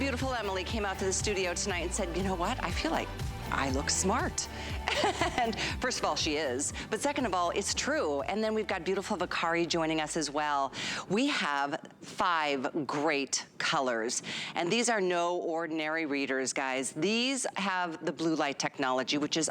beautiful Emily came out to the studio tonight and said, you know what? I feel like I look smart. And first of all, she is. But second of all, it's true. And then we've got beautiful Vakari joining us as well. We have 5 great colors. And these are no ordinary readers, guys. These have the blue light technology, which is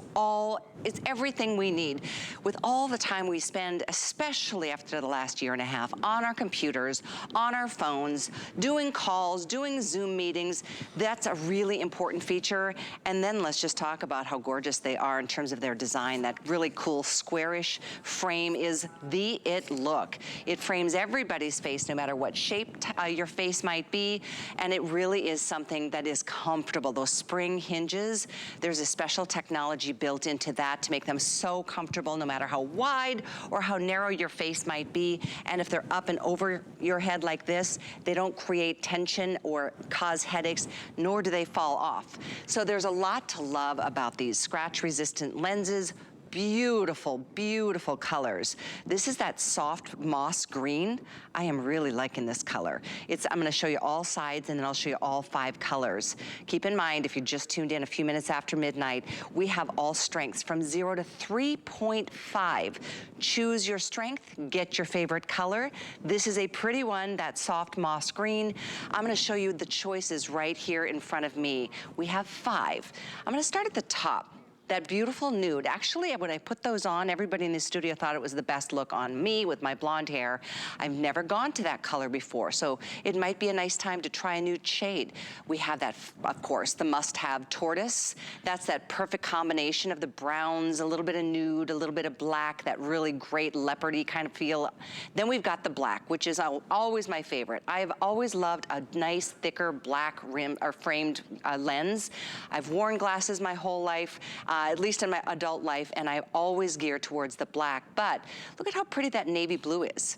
it's everything we need. With all the time we spend, especially after the last year and a half, on our computers, on our phones, doing calls, doing Zoom meetings, that's a really important feature. And then let's just talk about how gorgeous they are in terms of their design. That really cool squarish frame is the it look. It frames everybody's face, no matter what shape your face might be, and it really is something that is comfortable. Those spring hinges, there's a special technology built into that to make them so comfortable, no matter how wide or how narrow your face might be. And if they're up and over your head like this, they don't create tension or cause headaches, nor do they fall off. So there's a lot to love about these scratch-resistant lenses. Beautiful, beautiful colors. This is that soft moss green. I am really liking this color. I'm gonna show you all sides and then I'll show you all 5 colors. Keep in mind, if you just tuned in a few minutes after midnight, we have all strengths from 0 to 3.5. Choose your strength, get your favorite color. This is a pretty one, that soft moss green. I'm gonna show you the choices right here in front of me. We have 5. I'm gonna start at the top. That beautiful nude. Actually, when I put those on, everybody in the studio thought it was the best look on me with my blonde hair. I've never gone to that color before, so it might be a nice time to try a nude shade. We have that, of course, the must-have tortoise. That's that perfect combination of the browns, a little bit of nude, a little bit of black, that really great leopardy kind of feel. Then we've got the black, which is always my favorite. I've always loved a nice, thicker black rim or framed lens. I've worn glasses my whole life. At least in my adult life, and I always gear towards the black. But look at how pretty that navy blue is.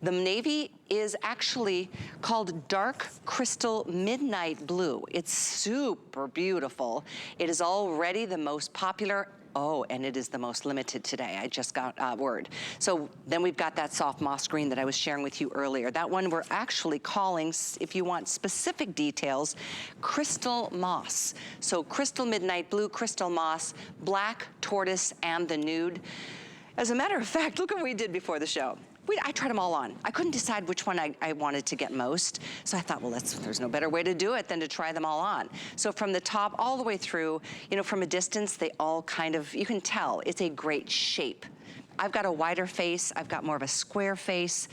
The navy is actually called dark crystal midnight blue. It's super beautiful. It is already the most popular. Oh, and it is the most limited today. I just got word. So then we've got that soft moss green that I was sharing with you earlier. That one we're actually calling, if you want specific details, crystal moss. So crystal midnight blue, crystal moss, black, tortoise, and the nude. As a matter of fact, look what we did before the show. I tried them all on. I couldn't decide which one I wanted to get most. So I thought, well, there's no better way to do it than to try them all on. So from the top all the way through, you know, from a distance, they all kind of, you can tell it's a great shape. I've got a wider face. I've got more of a square face.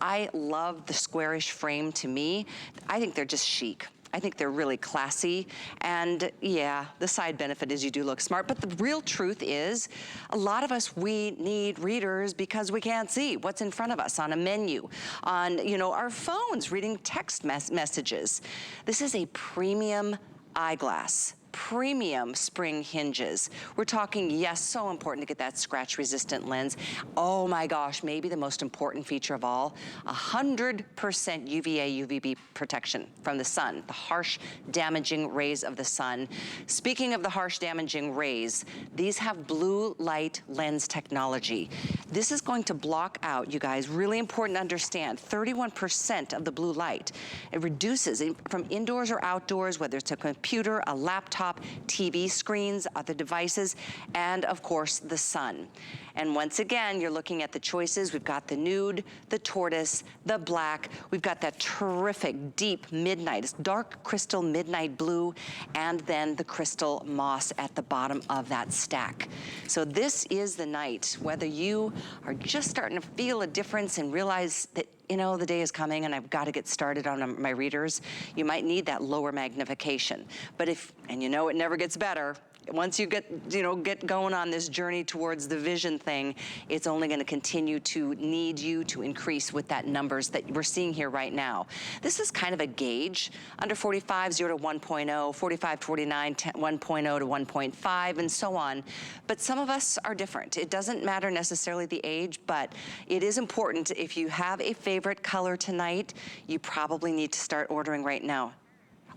I love the squarish frame to me. I think they're just chic. I think they're really classy, and yeah, the side benefit is you do look smart, but the real truth is, a lot of us, we need readers because we can't see what's in front of us on a menu, on, you know, our phones, reading text messages. This is a premium eyeglass. Premium spring hinges. We're talking, yes, so important to get that scratch resistant lens. Oh my gosh, maybe the most important feature of all, 100% UVA, UVB protection from the sun, the harsh damaging rays of the sun. Speaking of the harsh damaging rays, these have blue light lens technology. This is going to block out, you guys, really important to understand, 31% of the blue light. It reduces from indoors or outdoors, whether it's a computer, a laptop, TV screens, other devices, and of course the sun. And once again, you're looking at the choices. We've got the nude, the tortoise, the black. We've got that terrific deep midnight, it's dark crystal midnight blue, and then the crystal moss at the bottom of that stack. So this is the night, whether you are just starting to feel a difference and realize that, you know, the day is coming and I've got to get started on my readers, you might need that lower magnification. But and you know it never gets better, once you get going on this journey towards the vision thing, it's only going to continue to need you to increase with that numbers that we're seeing here right now. This is kind of a gauge. Under 45, 0 to 1.0, 45 to 49, 1.0 to 1.5, and so on. But some of us are different. It doesn't matter necessarily the age, but it is important. If you have a favorite color tonight, you probably need to start ordering right now.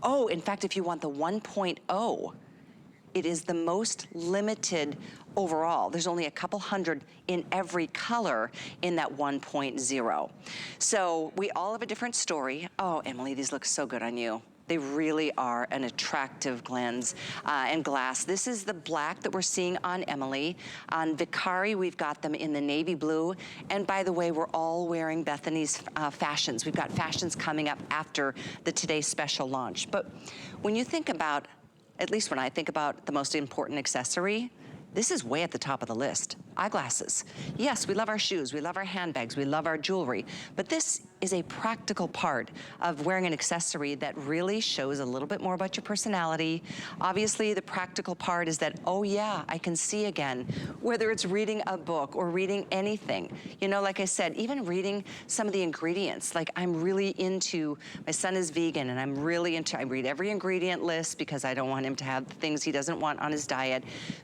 Oh, in fact, if you want the 1.0, it is the most limited overall. There's only a couple hundred in every color in that 1.0. So we all have a different story. Oh, Emily, these look so good on you. They really are an attractive lens and glass. This is the black that we're seeing on Emily. On Vicari, we've got them in the navy blue. And by the way, we're all wearing Bethenny's fashions. We've got fashions coming up after the Today Special launch. But when you think about, at least when I think about the most important accessory, this is way at the top of the list. Eyeglasses. Yes, we love our shoes, we love our handbags, we love our jewelry, but this is a practical part of wearing an accessory that really shows a little bit more about your personality. Obviously, the practical part is that, oh yeah, I can see again, whether it's reading a book or reading anything. You know, like I said, even reading some of the ingredients. Like I'm really into, my son is vegan and I'm really into, I read every ingredient list because I don't want him to have things he doesn't want on his diet.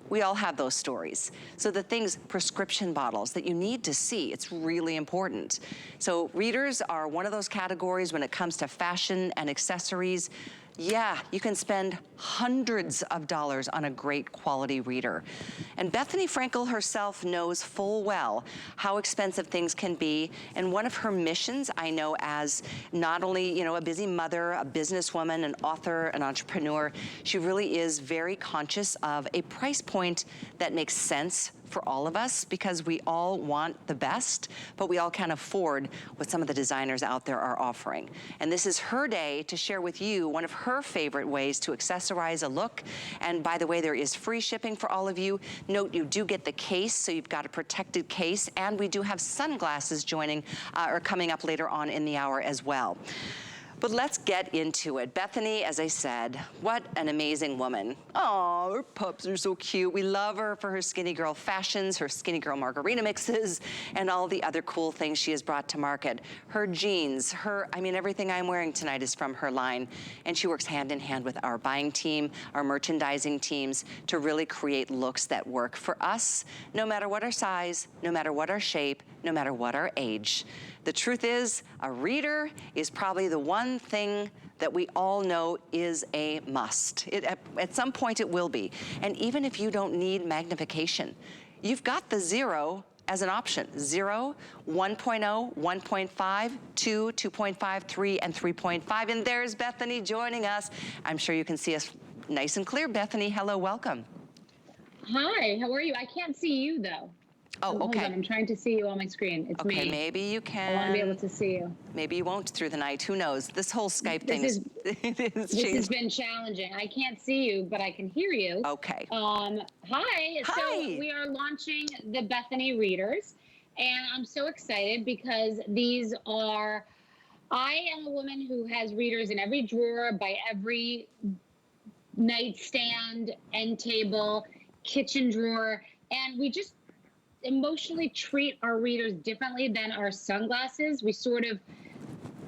We all have those stories. So the things, prescription bottles that you need to see, it's really important. So readers are one of those categories when it comes to fashion and accessories. Yeah, you can spend hundreds of dollars on a great quality reader. And Bethenny Frankel herself knows full well how expensive things can be. And one of her missions, I know, as not only, you know, a busy mother, a businesswoman, an author, an entrepreneur, she really is very conscious of a price point that makes sense for all of us, because we all want the best, but we all can't afford what some of the designers out there are offering. And this is her day to share with you one of her favorite ways to accessorize a look. And by the way, there is free shipping for all of you. Note, you do get the case, so you've got a protected case, and we do have sunglasses joining or coming up later on in the hour as well. But let's get into it. Bethenny, as I said, what an amazing woman. Oh, her pups are so cute. We love her for her skinny girl fashions, her skinny girl margarita mixes, and all the other cool things she has brought to market. Her jeans, I mean, everything I'm wearing tonight is from her line. And she works hand in hand with our buying team, our merchandising teams, to really create looks that work for us, no matter what our size, no matter what our shape, no matter what our age. The truth is, a reader is probably the one thing that we all know is a must. At some point it will be. And even if you don't need magnification, you've got the 0 as an option. 0, 1.0, 1.5, 2, 2.5, 3, and 3.5. And there's Bethenny joining us. I'm sure you can see us nice and clear. Bethenny, hello, welcome. Hi, how are you? I can't see you though. Oh, okay. Hold on, I'm trying to see you on my screen. It's me. Okay, maybe you can. I want to be able to see you. Maybe you won't through the night. Who knows? This whole Skype thing is this has been challenging. I can't see you, but I can hear you. Okay. Hi. Hi. So we are launching the Bethenny Readers, and I'm so excited because these are. I am a woman who has readers in every drawer, by every nightstand, end table, kitchen drawer, and we just emotionally treat our readers differently than our sunglasses. We sort of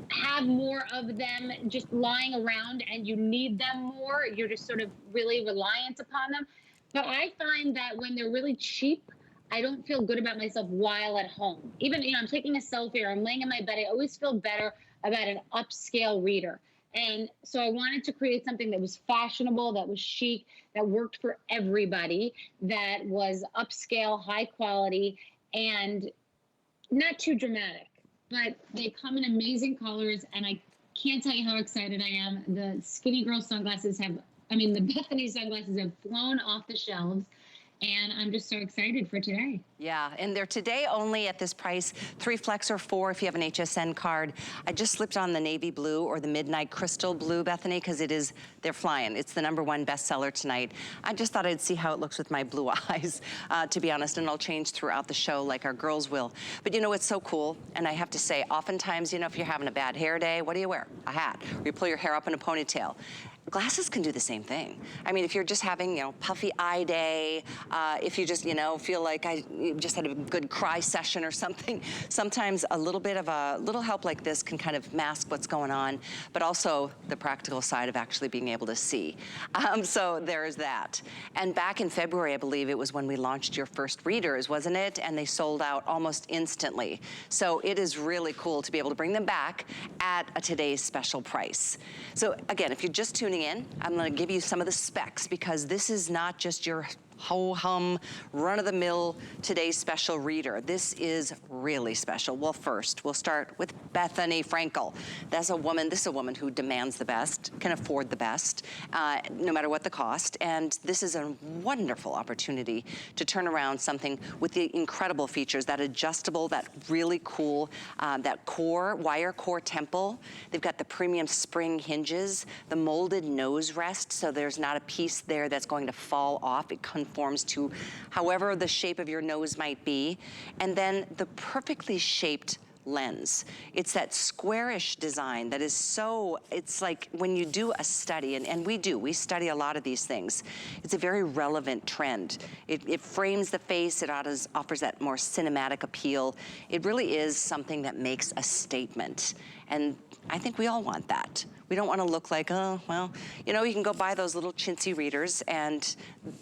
have more of them just lying around and you need them more. You're just sort of really reliant upon them. But I find that when they're really cheap, I don't feel good about myself while at home. Even, you know, I'm taking a selfie or I'm laying in my bed, I always feel better about an upscale reader. And so I wanted to create something that was fashionable, that was chic, that worked for everybody, that was upscale, high quality, and not too dramatic. But they come in amazing colors, and I can't tell you how excited I am. The Skinny Girl sunglasses the Bethenny sunglasses have flown off the shelves. And I'm just so excited for today. Yeah, and they're today only at this price, 3 flex or 4 if you have an HSN card. I just slipped on the navy blue or the midnight crystal blue, Bethenny, because they're flying. It's the #1 bestseller tonight. I just thought I'd see how it looks with my blue eyes, to be honest, and I'll change throughout the show like our girls will. But you know, it's so cool, and I have to say, oftentimes, you know, if you're having a bad hair day, what do you wear? A hat, or you pull your hair up in a ponytail. Glasses can do the same thing. I mean, if you're just having, you know, puffy eye day, if you just, you know, feel like you just had a good cry session or something, sometimes a little bit of a little help like this can kind of mask what's going on, but also the practical side of actually being able to see. So there's that. And back in February, I believe it was when we launched your first readers, wasn't it? And they sold out almost instantly. So it is really cool to be able to bring them back at today's special price. So again, if you're just tuning in, I'm gonna give you some of the specs, because this is not just your ho-hum, run-of-the-mill today's special reader. This is really special. Well, first, we'll start with Bethenny Frankel. This is a woman who demands the best, can afford the best, no matter what the cost. And this is a wonderful opportunity to turn around something with the incredible features, that adjustable, that really cool, that core, wire core temple. They've got the premium spring hinges, the molded nose rest, so there's not a piece there that's going to fall off. It conforms to however the shape of your nose might be. And then the perfectly shaped lens. It's that squarish design that is so, it's like when you do a study, and we study a lot of these things, it's a very relevant trend. It frames the face, it offers that more cinematic appeal. It really is something that makes a statement. And I think we all want that. We don't want to look like, oh, well, you know, you can go buy those little chintzy readers and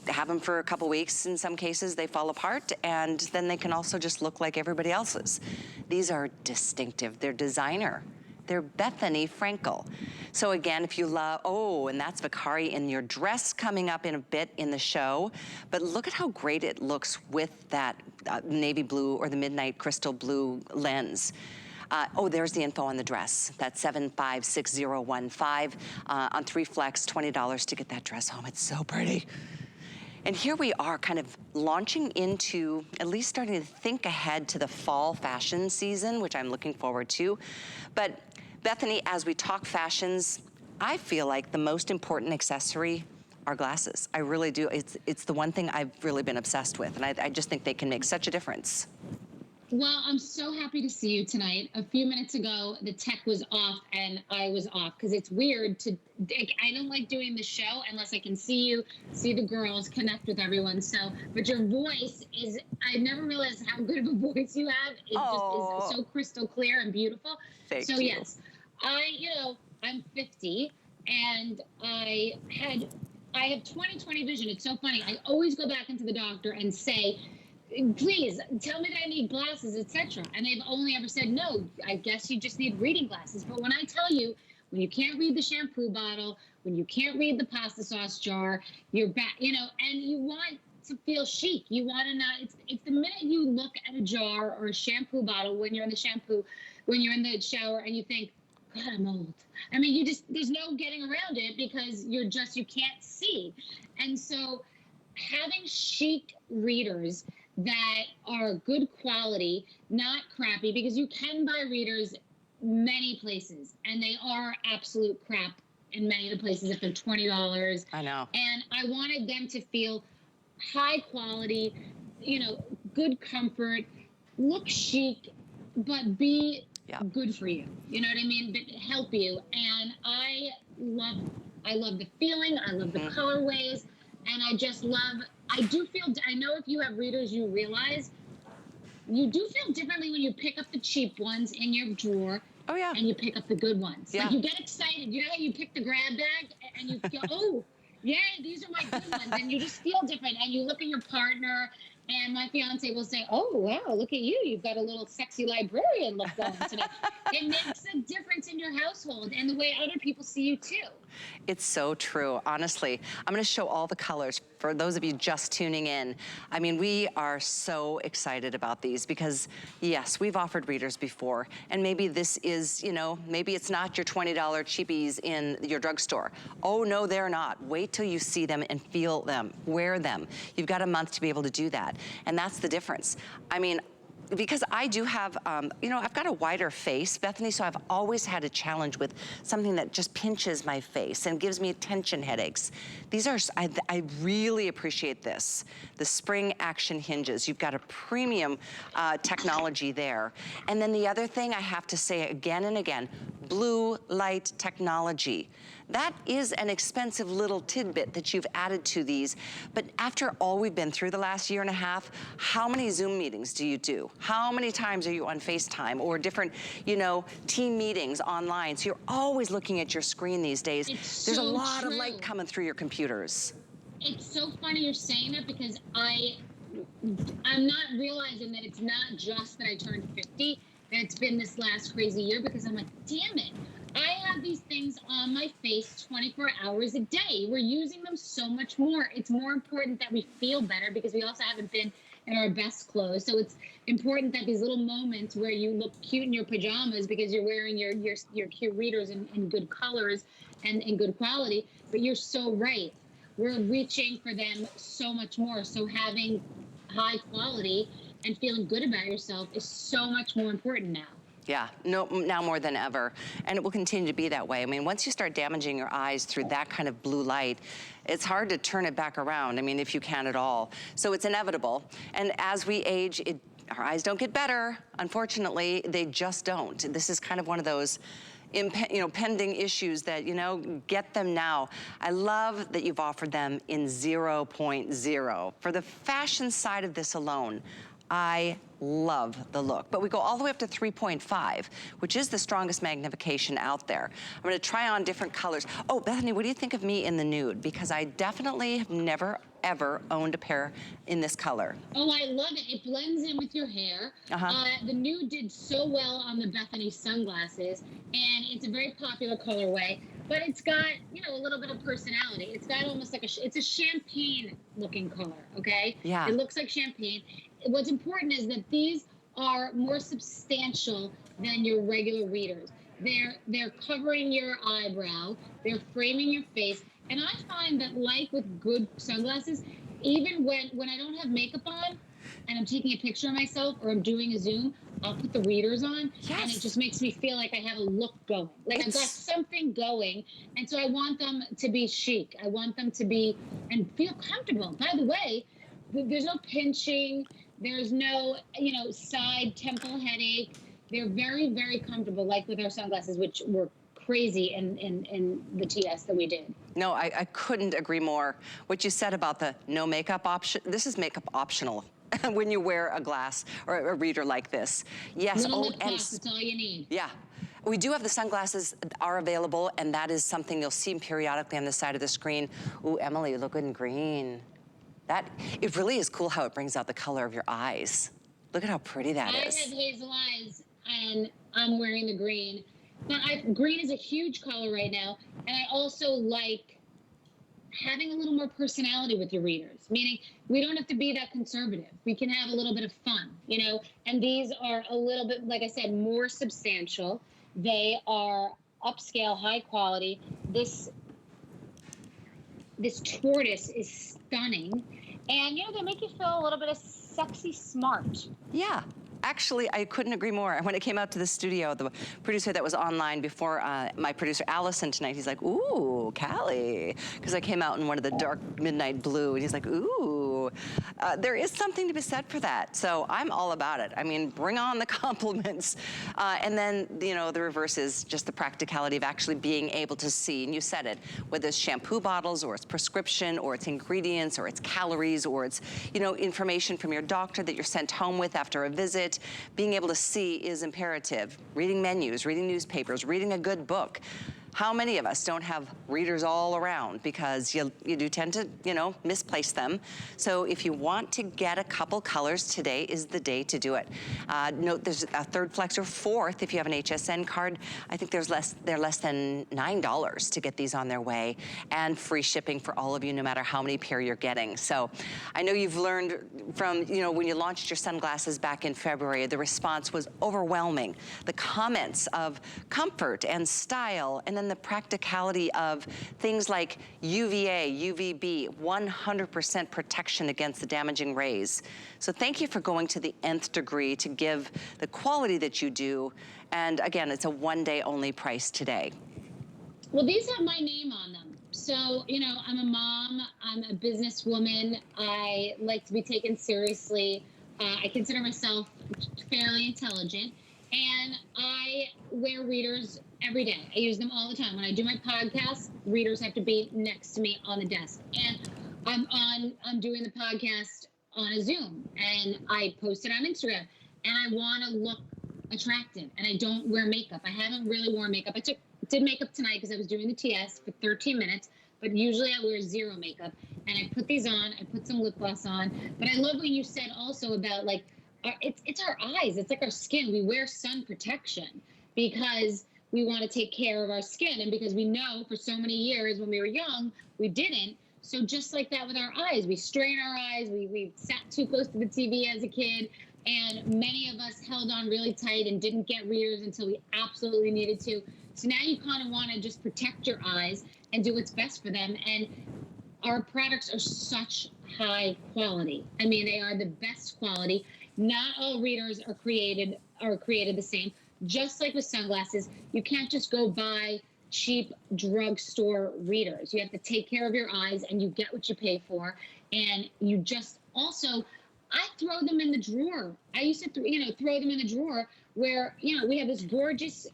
have them for a couple weeks. In some cases, they fall apart, and then they can also just look like everybody else's. These are distinctive. They're designer. They're Bethenny Frankel. So again, if you love, oh, and that's Vicari in your dress coming up in a bit in the show. But look at how great it looks with that navy blue or the midnight crystal blue lens. Oh, there's the info on the dress. That's 756015 on 3 Flex, $20 to get that dress home. It's so pretty. And here we are kind of launching into, at least starting to think ahead to the fall fashion season, which I'm looking forward to. But Bethenny, as we talk fashions, I feel like the most important accessory are glasses. I really do. It's the one thing I've really been obsessed with, and I just think they can make such a difference. Well, I'm so happy to see you tonight. A few minutes ago, the tech was off and I was off because it's weird to, I don't like doing the show unless I can see you, see the girls, connect with everyone. So, but your voice is, I never realized how good of a voice you have. It just is so crystal clear and beautiful. Thank you. Yes, I'm 50 and I have 20/20 vision. It's so funny. I always go back into the doctor and say, please tell me that I need glasses, etc. And they've only ever said, no, I guess you just need reading glasses. But when I tell you, when you can't read the shampoo bottle, when you can't read the pasta sauce jar, you're back, and you want to feel chic. You want to not, it's the minute you look at a jar or a shampoo bottle when you're in the shower and you think, God, I'm old. I mean, there's no getting around it because you can't see. And so having chic readers that are good quality, not crappy, because you can buy readers many places and they are absolute crap in many of the places if they're $20. I know. And I wanted them to feel high quality, good comfort, look chic, but be good for you. You know what I mean? But help you. And I love the feeling. I love the colorways. And I just love, I know if you have readers, you realize you do feel differently when you pick up the cheap ones in your drawer. Oh, yeah. And you pick up the good ones. Yeah. Like you get excited. You know how you pick the grab bag and you go, oh, yeah, these are my good ones. And you just feel different. And you look at your partner, and my fiance will say, oh, wow, look at you. You've got a little sexy librarian look going today. It makes a difference in your household and the way other people see you, too. It's so true, honestly. I'm gonna show all the colors for those of you just tuning in. I mean, we are so excited about these because, yes, we've offered readers before, and maybe this is, maybe it's not your $20 cheapies in your drugstore. Oh, no, they're not. Wait till you see them and feel them, wear them. You've got a month to be able to do that, and that's the difference. I mean, because I do have, I've got a wider face, Bethenny, so I've always had a challenge with something that just pinches my face and gives me tension headaches. These are, I really appreciate this. The spring action hinges. You've got a premium technology there. And then the other thing I have to say again and again, blue light technology. That is an expensive little tidbit that you've added to these. But after all we've been through the last year and a half, how many Zoom meetings do you do? How many times are you on FaceTime or different, team meetings online? So you're always looking at your screen these days. There's a lot of light coming through your computers. It's so funny you're saying that because I'm not realizing that it's not just that I turned 50, that it's been this last crazy year, because I'm like, damn it. I have these things on my face 24 hours a day. We're using them so much more. It's more important that we feel better because we also haven't been in our best clothes. So it's important that these little moments where you look cute in your pajamas because you're wearing your cute readers in good colors and in good quality. But you're so right. We're reaching for them so much more. So having high quality and feeling good about yourself is so much more important now. Yeah, no, now more than ever. And it will continue to be that way. I mean, once you start damaging your eyes through that kind of blue light, it's hard to turn it back around. I mean, if you can at all. So it's inevitable. And as we age, our eyes don't get better. Unfortunately, they just don't. This is kind of one of those pending issues that, get them now. I love that you've offered them in 0.0. For the fashion side of this alone, I love the look, but we go all the way up to 3.5, which is the strongest magnification out there. I'm gonna try on different colors. Oh, Bethenny, what do you think of me in the nude? Because I definitely have never, ever owned a pair in this color. Oh, I love it. It blends in with your hair. The nude did so well on the Bethenny sunglasses, and it's a very popular colorway, but it's got, a little bit of personality. It's got almost like it's a champagne looking color, okay? Yeah. It looks like champagne. What's important is that these are more substantial than your regular readers. They're covering your eyebrow, they're framing your face, and I find that, like with good sunglasses, even when I don't have makeup on and I'm taking a picture of myself or I'm doing a Zoom, I'll put the readers on, and it just makes me feel like I have a look going, like I've got something going, and so I want them to be chic. I want them to be and feel comfortable. By the way, there's no pinching. There's no, side temple headache. They're very, very comfortable, like with our sunglasses, which were crazy in the TS that we did. No, I couldn't agree more. What you said about the no makeup option, this is makeup optional when you wear a glass or a reader like this. Yes. Little lip gloss, that's all you need. Yeah. We do have the sunglasses are available, and that is something you'll see periodically on the side of the screen. Ooh, Emily, you look good in green. It really is cool how it brings out the color of your eyes. Look at how pretty that is. I have hazel eyes, and I'm wearing the green. But green is a huge color right now, and I also like having a little more personality with your readers, meaning we don't have to be that conservative. We can have a little bit of fun, and these are a little bit, like I said, more substantial. They are upscale, high quality. This tortoise is stunning. And, they make you feel a little bit of sexy smart. Yeah. Actually, I couldn't agree more. When it came out to the studio, the producer that was online before my producer Allison tonight, he's like, ooh, Callie. Because I came out in one of the dark midnight blue, and he's like, ooh. There is something to be said for that. So I'm all about it. I mean, bring on the compliments. And then, the reverse is just the practicality of actually being able to see. And you said it, whether it's shampoo bottles or it's prescription or it's ingredients or it's calories or it's, information from your doctor that you're sent home with after a visit. Being able to see is imperative. Reading menus, reading newspapers, reading a good book. How many of us don't have readers all around because you do tend to, misplace them. So if you want to get a couple colors, today is the day to do it. Note there's a third flex or fourth if you have an HSN card. I think they're less than $9 to get these on their way, and free shipping for all of you, no matter how many pair you're getting. So I know you've learned from, when you launched your sunglasses back in February, the response was overwhelming. The comments of comfort and style, and then the practicality of things like UVA, UVB, 100% protection against the damaging rays. So thank you for going to the nth degree to give the quality that you do. And again, it's a one-day only price today. Well, these have my name on them. So, I'm a mom, I'm a businesswoman. I like to be taken seriously. I consider myself fairly intelligent. And I wear readers every day. I use them all the time. When I do my podcast, readers have to be next to me on the desk. And I'm doing the podcast on a Zoom, and I post it on Instagram. And I want to look attractive, and I don't wear makeup. I haven't really worn makeup. I did makeup tonight because I was doing the TS for 13 minutes, but usually I wear zero makeup. And I put these on. I put some lip gloss on. But I love what you said also about, like, it's our eyes. It's like our skin. We wear sun protection because we want to take care of our skin. And because we know for so many years when we were young, we didn't. So just like that with our eyes, we strain our eyes, we sat too close to the TV as a kid, and many of us held on really tight and didn't get readers until we absolutely needed to. So now you kind of want to just protect your eyes and do what's best for them. And our products are such high quality. I mean, they are the best quality. Not all readers are created the same. Just like with sunglasses, you can't just go buy cheap drugstore readers. You have to take care of your eyes, and you get what you pay for. And you just also, I throw them in the drawer. I used to, throw them in the drawer where, we have this gorgeous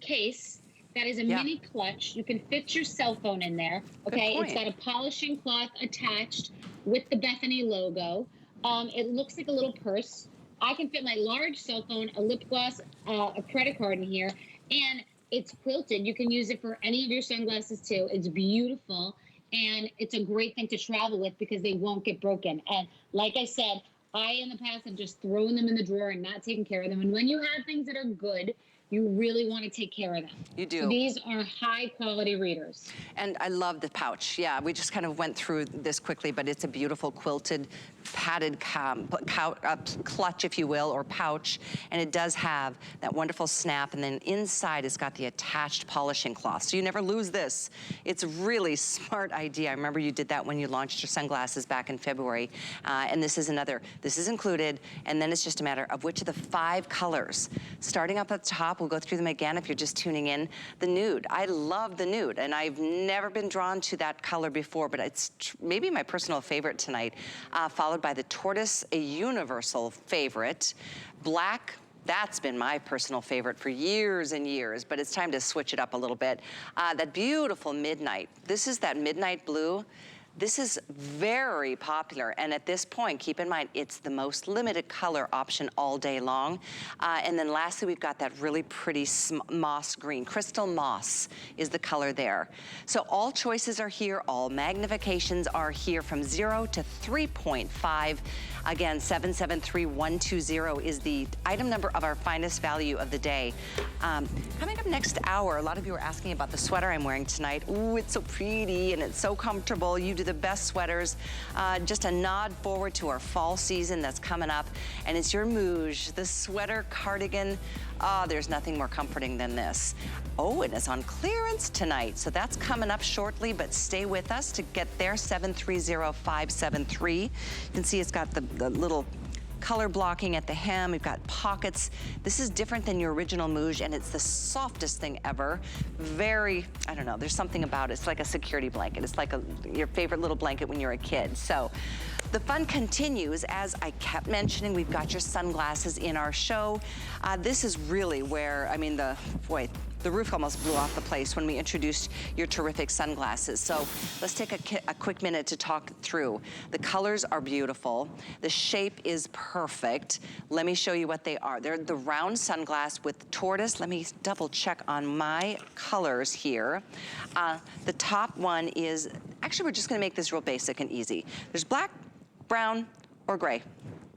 case that is a mini clutch. You can fit your cell phone in there. Okay, it's got a polishing cloth attached with the Bethenny logo. It looks like a little purse. I can fit my large cell phone, a lip gloss, a credit card in here, and it's quilted. You can use it for any of your sunglasses too. It's beautiful, and it's a great thing to travel with because they won't get broken. And like I said, I in the past have just thrown them in the drawer and not taken care of them. And when you have things that are good, you really want to take care of them. You do. So these are high quality readers. And I love the pouch. Yeah, we just kind of went through this quickly, but it's a beautiful quilted, padded clutch, if you will, or pouch. And it does have that wonderful snap. And then inside it's got the attached polishing cloth. So you never lose this. It's a really smart idea. I remember you did that when you launched your sunglasses back in February. And this is this is included. And then it's just a matter of which of the 5 colors. Starting up at the top, we'll go through them again if you're just tuning in. The nude. I love the nude, and I've never been drawn to that color before, but it's maybe my personal favorite tonight, followed by the tortoise, a universal favorite. Black, that's been my personal favorite for years and years, but it's time to switch it up a little bit. That beautiful midnight. This is that midnight blue. This is very popular, and at this point, keep in mind, it's the most limited color option all day long. And then lastly, we've got that really pretty moss green. Crystal moss is the color there. So all choices are here, all magnifications are here from 0 to 3.5. Again, 773120 is the item number of our finest value of the day. Coming up next hour, a lot of you are asking about the sweater I'm wearing tonight. Ooh, it's so pretty and it's so comfortable. You do the best sweaters. Just a nod forward to our fall season that's coming up. And it's your Mouge, the sweater cardigan. There's nothing more comforting than this. Oh, and it's on clearance tonight. So that's coming up shortly, but stay with us to get there, 730573. You can see it's got the little color blocking at the hem. We've got pockets. This is different than your original Mouge, and it's the softest thing ever. Very, I don't know, there's something about it. It's like a security blanket. It's like your favorite little blanket when you're a kid. So the fun continues. As I kept mentioning, we've got your sunglasses in our show. This is really where, I mean, the roof almost blew off the place when we introduced your terrific sunglasses. So let's take a quick minute to talk through. The colors are beautiful. The shape is perfect. Let me show you what they are. They're the round sunglass with tortoise. Let me double check on my colors here. The top one is, actually we're just gonna make this real basic and easy. There's black, brown, or gray.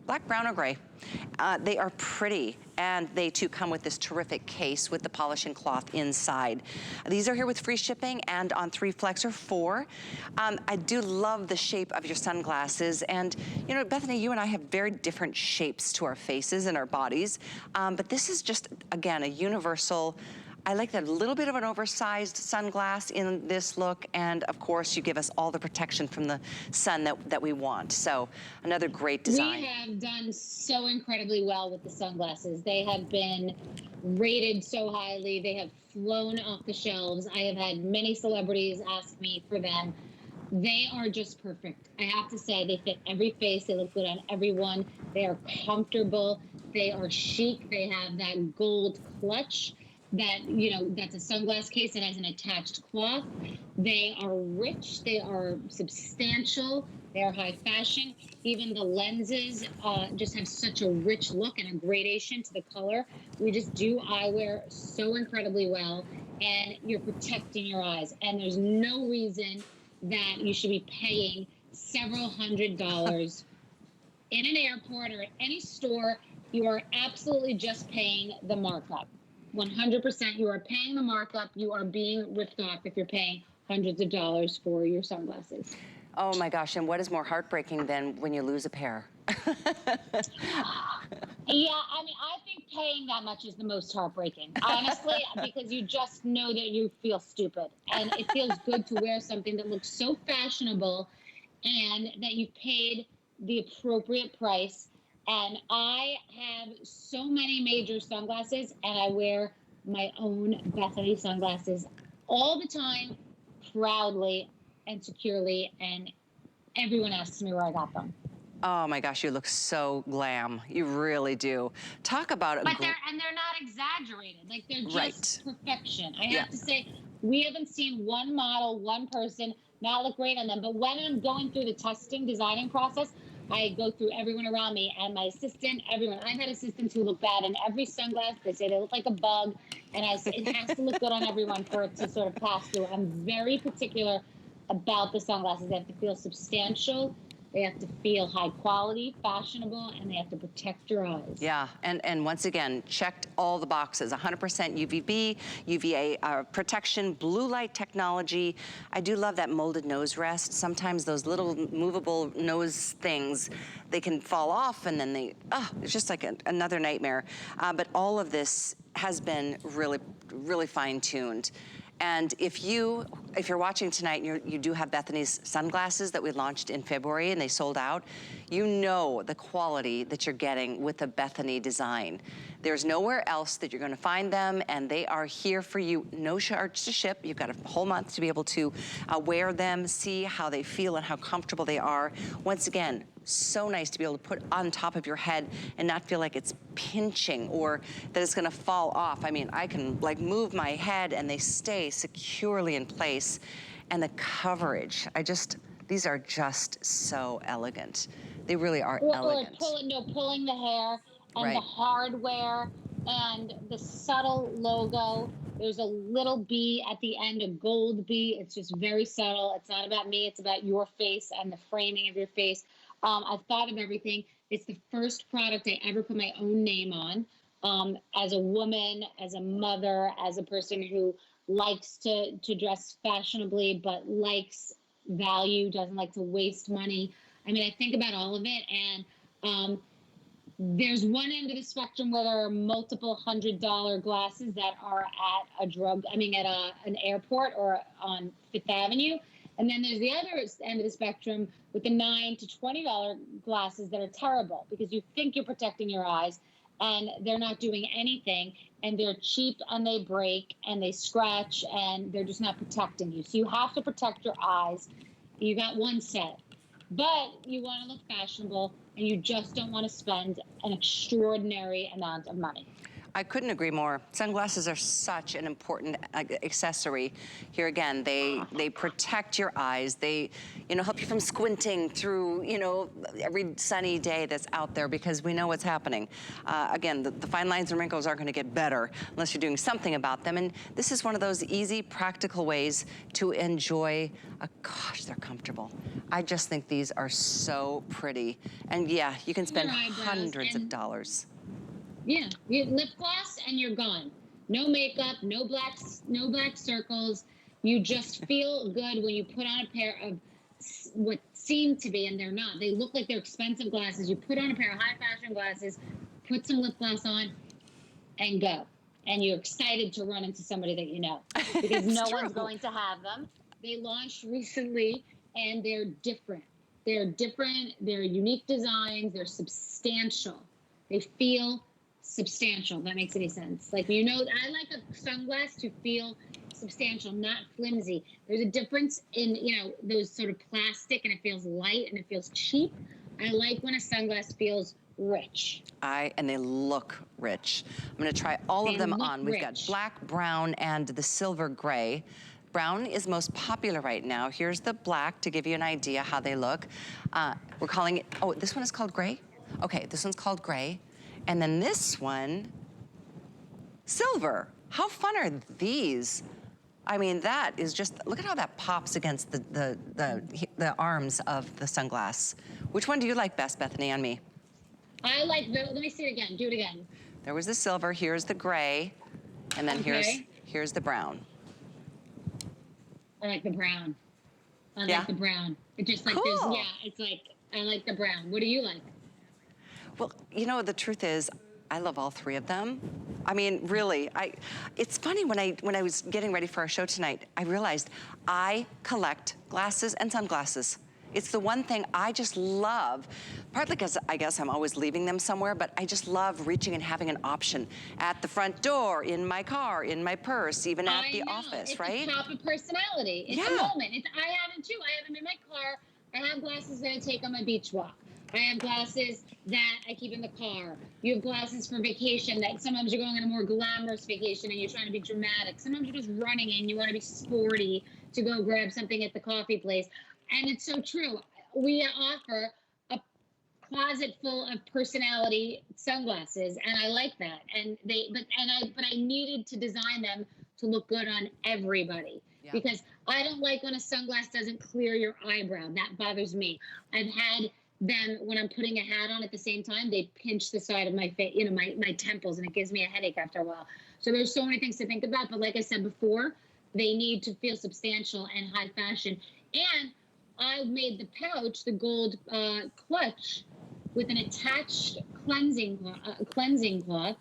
Black, brown, or gray. They are pretty, and they too come with this terrific case with the polishing cloth inside. These are here with free shipping and on 3 flex or 4. I do love the shape of your sunglasses, and you know, Bethenny, you and I have very different shapes to our faces and our bodies, but this is just, again, a universal. I like that little bit of an oversized sunglass in this look, and of course you give us all the protection from the sun that we want. So another great design. We have done so incredibly well with the sunglasses. They have been rated so highly. They have flown off the shelves. I have had many celebrities ask me for them. They are just perfect. I have to say, they fit every face. They look good on everyone. They are comfortable. They are chic. They have that gold clutch that, you know, that's a sunglass case that has an attached cloth. They are rich, they are substantial, they are high fashion. Even the lenses just have such a rich look and a gradation to the color. We just do eyewear so incredibly well, and you're protecting your eyes. And there's no reason that you should be paying several $100s in an airport or at any store. You are absolutely just paying the markup. 100%. You are paying the markup. You are being ripped off if you're paying hundreds of dollars for your sunglasses. Oh my gosh, and what is more heartbreaking than when you lose a pair? Yeah, I mean, I think paying that much is the most heartbreaking, honestly, because you just know that you feel stupid. And it feels good to wear something that looks so fashionable and that you've paid the appropriate price. And I have so many major sunglasses, and I wear my own Bethenny sunglasses all the time, proudly and securely, and everyone asks me where I got them. Oh my gosh, you look so glam. You really do. Talk about But they're not exaggerated. Like, they're just right. Perfection. I have to say, we haven't seen one model, one person not look great on them. But when I'm going through the testing, designing process, I go through everyone around me and my assistant, everyone. I've had assistants who look bad in every sunglass. They say they look like a bug, and it has to look good on everyone for it to sort of pass through. I'm very particular about the sunglasses. They have to feel substantial. They have to feel high quality, fashionable, and they have to protect your eyes. Yeah, and once again, checked all the boxes. 100% UVB, UVA protection, blue light technology. I do love that molded nose rest. Sometimes those little movable nose things, they can fall off and then it's just like another nightmare. But all of this has been really, really fine-tuned. And if you're watching tonight and you do have Bethenny's sunglasses that we launched in February and they sold out, you know the quality that you're getting with the Bethenny design. There's nowhere else that you're gonna find them, and they are here for you, no charge to ship. You've got a whole month to be able to wear them, see how they feel and how comfortable they are. Once again, so nice to be able to put on top of your head and not feel like it's pinching or that it's gonna fall off. I mean, I can like move my head and they stay securely in place. And the coverage, these are just so elegant. They really are elegant. Pulling the hair and the hardware and the subtle logo. There's a little bee at the end, a gold bee. It's just very subtle. It's not about me, it's about your face and the framing of your face. I've thought of everything. It's the first product I ever put my own name on. As a woman, as a mother, as a person who likes to dress fashionably, but likes value, doesn't like to waste money. I mean, I think about all of it, and there's one end of the spectrum where there are multiple $100 glasses that are at an airport or on Fifth Avenue. And then there's the other end of the spectrum with the $9 to $20 glasses that are terrible because you think you're protecting your eyes and they're not doing anything, and they're cheap and they break and they scratch and they're just not protecting you. So you have to protect your eyes. You got one set, but you want to look fashionable and you just don't want to spend an extraordinary amount of money. I couldn't agree more. Sunglasses are such an important accessory. Here again, they protect your eyes. They, help you from squinting through, every sunny day that's out there, because we know what's happening. Again, the fine lines and wrinkles aren't going to get better unless you're doing something about them. And this is one of those easy, practical ways to enjoy. Gosh, they're comfortable. I just think these are so pretty. And yeah, you can spend hundreds of dollars. Yeah, you lip gloss and you're gone. No makeup, no black circles. You just feel good when you put on a pair of what seem to be, and they're not. They look like they're expensive glasses. You put on a pair of high fashion glasses, put some lip gloss on, and go. And you're excited to run into somebody that you know, because no one's going to have them. They launched recently, and they're different. They're different. They're unique designs. They're substantial. They feel substantial, if that makes any sense. Like, I like a sunglass to feel substantial, not flimsy. There's a difference in, those sort of plastic, and it feels light and it feels cheap. I like when a sunglass feels rich. And they look rich. I'm gonna try all of them on. We've got black, brown, and the silver gray. Brown is most popular right now. Here's the black to give you an idea how they look. We're calling it, this one is called gray? Okay, this one's called gray. And then this one, silver. How fun are these? I mean, that is just, look at how that pops against the arms of the sunglass. Which one do you like best, Bethenny, on me? I like let me see it again, do it again. There was the silver, here's the gray. And then Okay. here's the brown. I like the brown. I Yeah? like the brown. It's just like Cool. it's like, I like the brown. What do you like? Well, you know, the truth is, I love all three of them. I mean, really, it's funny, when I was getting ready for our show tonight, I realized I collect glasses and sunglasses. It's the one thing I just love, partly because I guess I'm always leaving them somewhere, but I just love reaching and having an option at the front door, in my car, in my purse, even at the office, right? It's a pop of personality. It's a moment. I have them too. I have them in my car. I have glasses that I take on my beach walk. I have glasses that I keep in the car. You have glasses for vacation that sometimes you're going on a more glamorous vacation and you're trying to be dramatic. Sometimes you're just running and you want to be sporty to go grab something at the coffee place. And it's so true. We offer a closet full of personality sunglasses, and I like that. And but I needed to design them to look good on everybody. Yeah. Because I don't like when a sunglass doesn't clear your eyebrow. That bothers me. I've had them when I'm putting a hat on at the same time, they pinch the side of my face, you know, my temples, and it gives me a headache after a while. So there's so many things to think about. But like I said before, they need to feel substantial and high fashion. And I made the pouch, the gold clutch, with an attached cleansing cloth,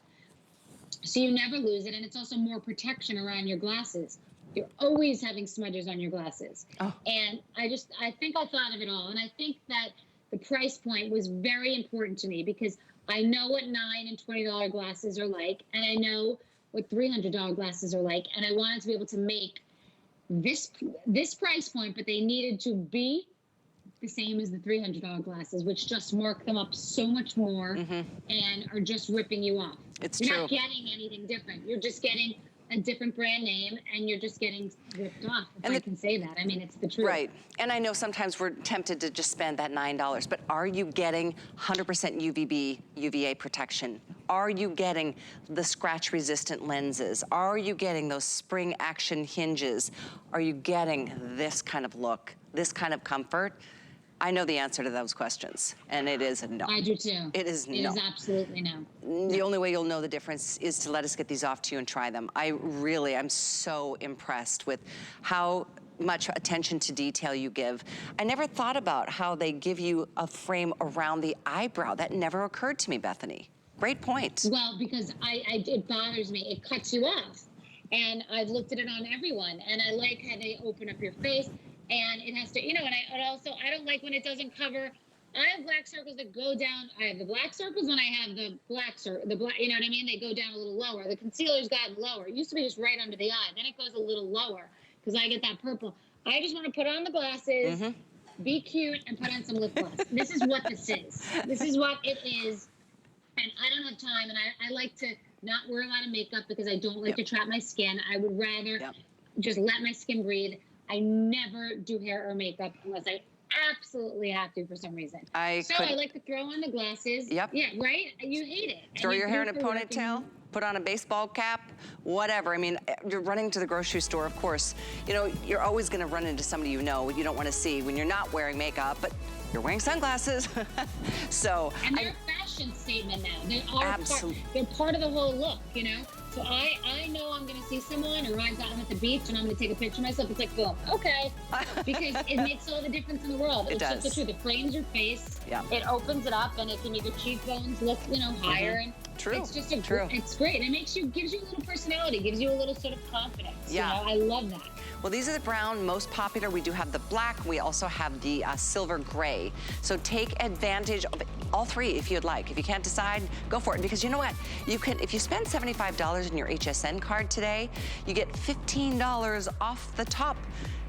so you never lose it, and it's also more protection around your glasses. You're always having smudges on your glasses. Oh. And I think I thought of it all, and I think that the price point was very important to me because I know what $9 and $20 glasses are like, and I know what $300 glasses are like, and I wanted to be able to make this price point, but they needed to be the same as the $300 glasses, which just mark them up so much more and are just ripping you off. You're not getting anything different. You're just getting a different brand name, and you're just getting ripped off, if I can say that. I mean, it's the truth. Right. And I know sometimes we're tempted to just spend that $9, but are you getting 100% UVB, UVA protection? Are you getting the scratch-resistant lenses? Are you getting those spring action hinges? Are you getting this kind of look, this kind of comfort? I know the answer to those questions, and it is no. I do too. It is no. It is absolutely no. The only way you'll know the difference is to let us get these off to you and try them. I'm so impressed with how much attention to detail you give. I never thought about how they give you a frame around the eyebrow. That never occurred to me, Bethenny. Great point. Well, because it bothers me. It cuts you off. And I've looked at it on everyone, and I like how they open up your face. And it has to, you know, and I don't like when it doesn't cover. I have black circles that go down. I have the black circles when I have the black, you know what I mean? They go down a little lower. The concealer's gotten lower. It used to be just right under the eye. Then it goes a little lower because I get that purple. I just want to put on the glasses, be cute, and put on some lip gloss. This is what this is. This is what it is. And I don't have time, and I like to not wear a lot of makeup because I don't like to trap my skin. I would rather just let my skin breathe. I never do hair or makeup unless I absolutely have to for some reason. I like to throw on the glasses. Yep. Yeah, right? You hate it. Throw your hair in a ponytail, put on a baseball cap, whatever. I mean, you're running to the grocery store, of course. You know, you're always going to run into somebody you know you don't want to see when you're not wearing makeup, but you're wearing sunglasses. So and they're a fashion statement now. They're part of the whole look, you know? So I know I'm going to see someone, or I'm at the beach and I'm going to take a picture of myself. It's like, boom, okay. Because it makes all the difference in the world. It's just the truth. It frames your face. Yeah. It opens it up, and it can make your cheekbones look, you know, higher. And true. It's just it's great. It gives you a little personality, gives you a little sort of confidence. Yeah. You know, I love that. Well, these are the brown, most popular. We do have the black. We also have the silver gray. So take advantage of all three if you'd like. If you can't decide, go for it. Because you know what? You can, if you spend $75 in your HSN card today, you get $15 off the top.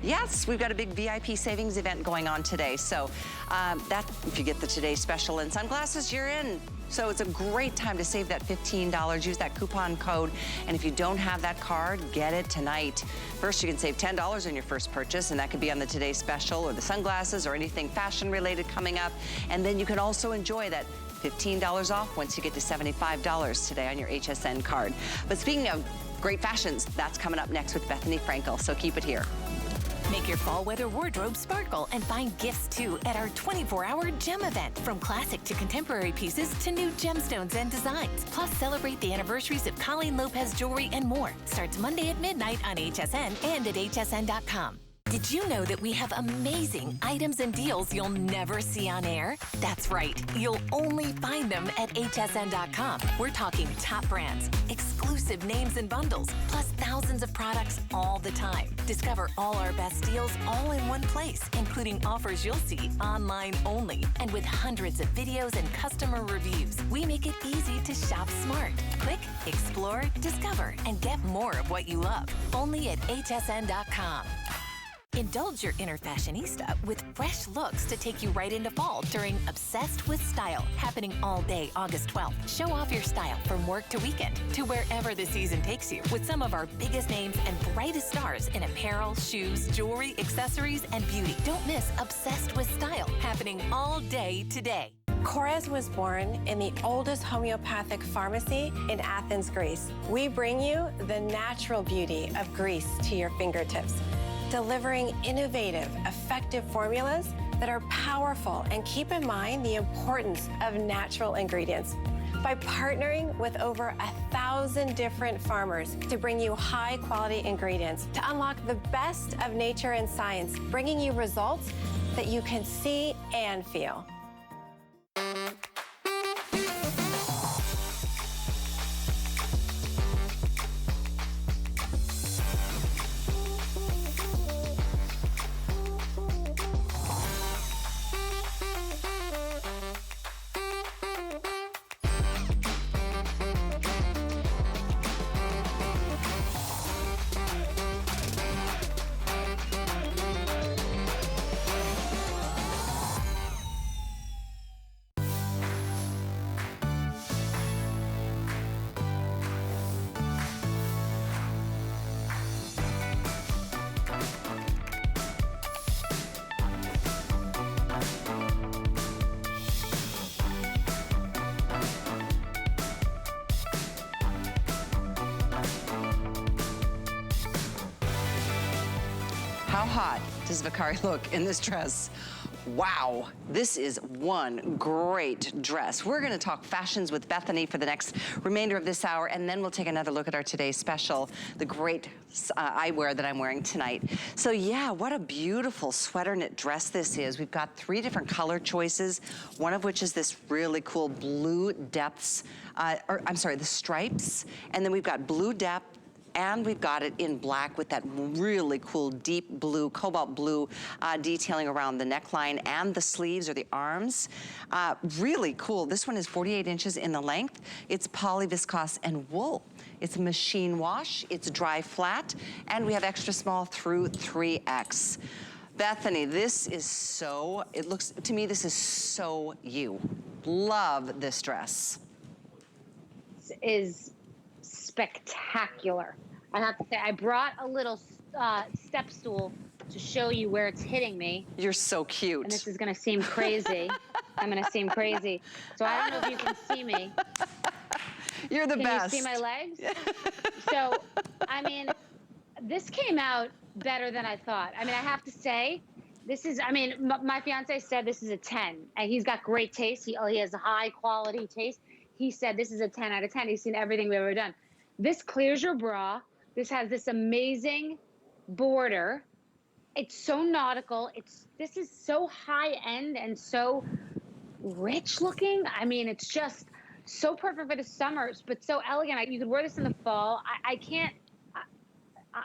Yes, we've got a big VIP savings event going on today. So if you get the Today Special and sunglasses, you're in. So it's a great time to save that $15. Use that coupon code. And if you don't have that card, get it tonight. First, you can save $10 on your first purchase, and that could be on the Today Special or the sunglasses or anything fashion related coming up. And then you can also enjoy that $15 off once you get to $75 today on your HSN card. But speaking of great fashions, that's coming up next with Bethenny Frankel. So keep it here. Make your fall weather wardrobe sparkle and find gifts too at our 24-hour gem event. From classic to contemporary pieces to new gemstones and designs. Plus, celebrate the anniversaries of Colleen Lopez jewelry and more. Starts Monday at midnight on HSN and at hsn.com. Did you know that we have amazing items and deals you'll never see on air? That's right, you'll only find them at hsn.com. We're talking top brands, exclusive names and bundles, plus thousands of products all the time. Discover all our best deals all in one place, including offers you'll see online only. And with hundreds of videos and customer reviews, we make it easy to shop smart. Click, explore, discover, and get more of what you love. Only at hsn.com. Indulge your inner fashionista with fresh looks to take you right into fall during Obsessed with Style, happening all day August 12th. Show off your style from work to weekend to wherever the season takes you with some of our biggest names and brightest stars in apparel, shoes, jewelry, accessories, and beauty. Don't miss Obsessed with Style, happening all day today. Korres was born in the oldest homeopathic pharmacy in Athens, Greece. We bring you the natural beauty of Greece to your fingertips, delivering innovative, effective formulas that are powerful and keep in mind the importance of natural ingredients. By partnering with over 1,000 different farmers to bring you high-quality ingredients to unlock the best of nature and science, bringing you results that you can see and feel. How hot does Vakari look in this dress? Wow, this is one great dress. We're gonna talk fashions with Bethenny for the next remainder of this hour, and then we'll take another look at our today's special, the great eyewear that I'm wearing tonight. So yeah, what a beautiful sweater knit dress this is. We've got 3 different color choices, one of which is this really cool blue depths, the stripes, and then we've got blue depth, and we've got it in black with that really cool deep blue, cobalt blue detailing around the neckline and the sleeves or the arms. Really cool. This one is 48 inches in the length. It's poly viscose and wool. It's machine wash, it's dry flat, and we have extra small through 3X. Bethenny, this is so, it looks, to me, this is so you. Love this dress. This is spectacular. I have to say, I brought a little step stool to show you where it's hitting me. You're so cute. And this is gonna seem crazy. I'm gonna seem crazy. So I don't know if you can see me. You're the best. Can you see my legs? So, I mean, this came out better than I thought. I mean, I have to say, this is, I mean, my fiance said this is a 10. And he's got great taste. He has a high quality taste. He said this is a 10 out of 10. He's seen everything we've ever done. This clears your bra. This has this amazing border. It's so nautical. This is so high end and so rich looking. I mean, it's just so perfect for the summers, but so elegant. You could wear this in the fall.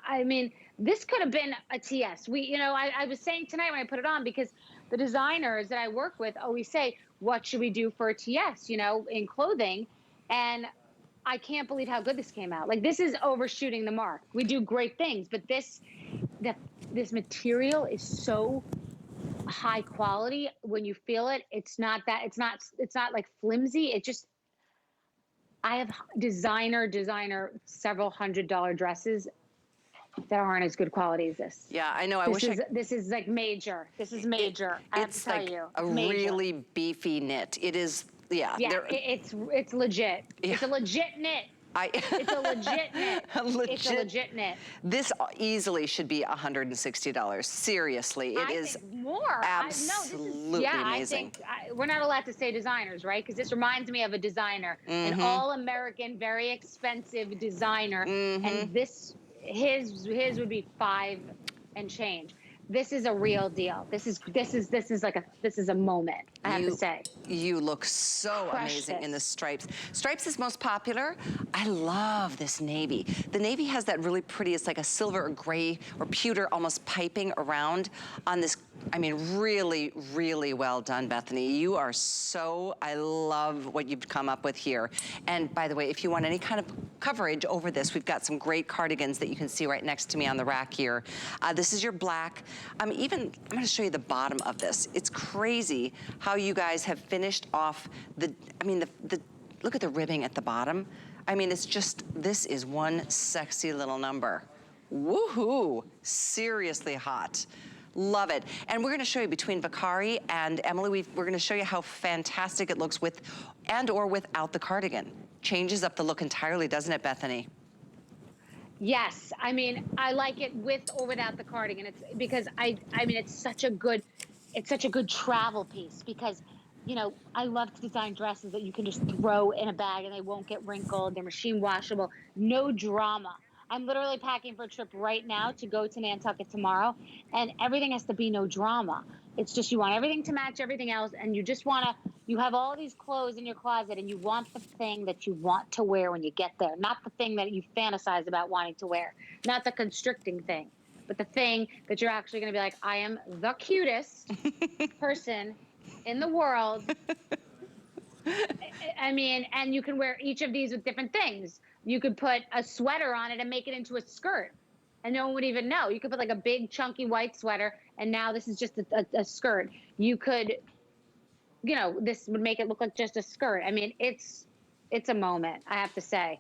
I mean, this could have been a TS. I was saying tonight when I put it on, because the designers that I work with always say, what should we do for a TS, in clothing? And I can't believe how good this came out. Like, this is overshooting the mark. We do great things, but this material is so high quality. When you feel it, it's not like flimsy. I have designer several $100 dresses that aren't as good quality as this. Yeah, I know. This is like major. This is major. I have to tell you. It's like a really beefy knit. It is, yeah. Yeah, it's legit. Yeah. It's a legit knit. It's a legit knit. It's a legit knit. This easily should be $160. Seriously, it is think more. absolutely amazing. I think we're not allowed to say designers, right? Because this reminds me of a designer, an all-American, very expensive designer, and his would be $5 and change. This is a real deal. This is a moment, I have to say. You look so amazing in the stripes. Stripes is most popular. I love this navy. The navy has that really pretty, it's like a silver or gray or pewter almost piping around on this. I mean, really, really well done, Bethenny. You are I love what you've come up with here. And by the way, if you want any kind of coverage over this, we've got some great cardigans that you can see right next to me on the rack here. This is your black. I'm gonna show you the bottom of this. It's crazy how you guys have finished off look at the ribbing at the bottom. I mean, it's just, this is one sexy little number. Woohoo, seriously hot. Love it. And we're gonna show you between Vicari and Emily, we're gonna show you how fantastic it looks with and or without the cardigan. Changes up the look entirely, doesn't it, Bethenny? Yes, I mean, I like it with or without the cardigan. It's because it's such a good travel piece because, you know, I love to design dresses that you can just throw in a bag and they won't get wrinkled. They're machine washable, no drama. I'm literally packing for a trip right now to go to Nantucket tomorrow, and everything has to be no drama. It's just you want everything to match everything else, and you just want to, you have all these clothes in your closet, and you want the thing that you want to wear when you get there, not the thing that you fantasize about wanting to wear, not the constricting thing, but the thing that you're actually going to be like, I am the cutest person in the world. I mean, and you can wear each of these with different things. You could put a sweater on it and make it into a skirt, and no one would even know. You could put like a big chunky white sweater, and now this is just a skirt. You could, you know, this would make it look like just a skirt. I mean, it's a moment, I have to say.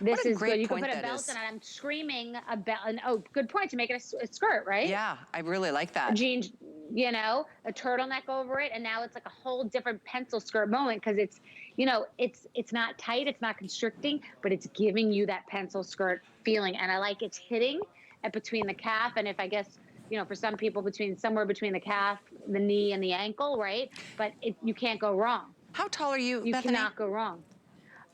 This is good. You can put a belt on it. I'm screaming a belt. Oh, good point, to make it a skirt, right? Yeah, I really like that. Jeans, you know, a turtleneck over it, and now it's like a whole different pencil skirt moment because it's, you know, it's not tight, it's not constricting, but it's giving you that pencil skirt feeling. And I like it's hitting at between the calf, and if I guess, you know, for some people somewhere between the calf, the knee, and the ankle, right? But you can't go wrong. How tall are you, You Bethenny? cannot go wrong.